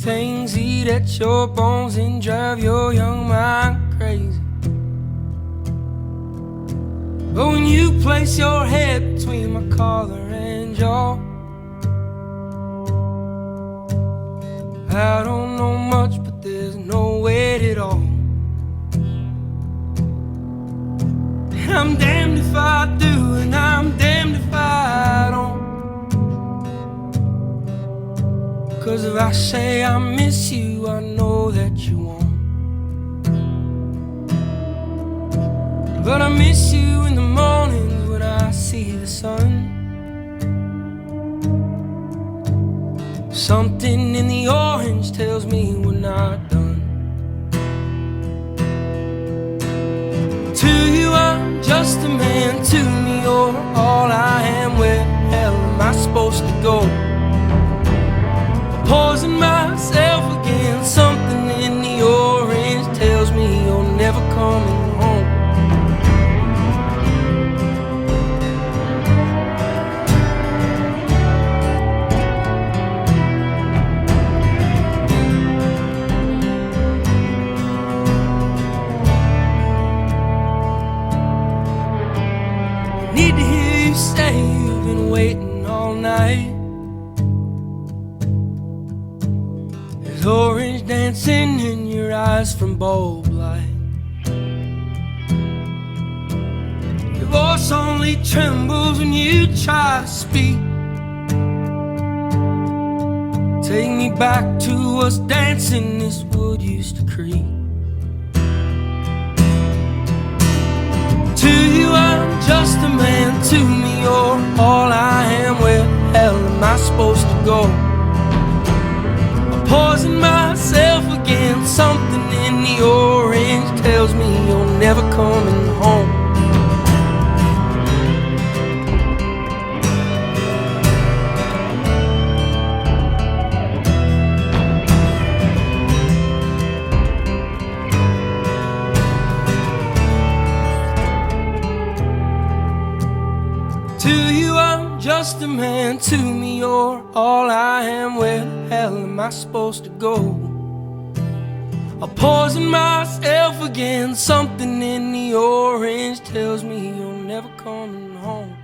things eat at your bones and drive your young mind crazy. But when you place your head between my collar and jaw, I don't know much, but there's no weight at all. And I'm damned if I do, and I'm damned if I don't. 'Cause if I say I miss you, I know that you won't. But I miss you in the mornings when I see the sun. Something in the orange tells me we're not done. To you I'm just a man, to me you're all I am. Where the hell am I supposed to go? Poison myself again. Something in the orange tells me you're never coming home. Need to hear you say you've been waiting all night. There's orange dancing in your eyes from bulb light. Your voice only trembles when you try to speak. Take me back to us dancing this wood used to creep. To you I'm just a man, to me you're all I am. Where the hell am I supposed to go? I poison myself again. Something in the orange tells me you're never coming home. To you I'm just a man, to me you're all I am. Where the hell am I supposed to go? I poison myself again. Something in the orange tells me you're never coming home.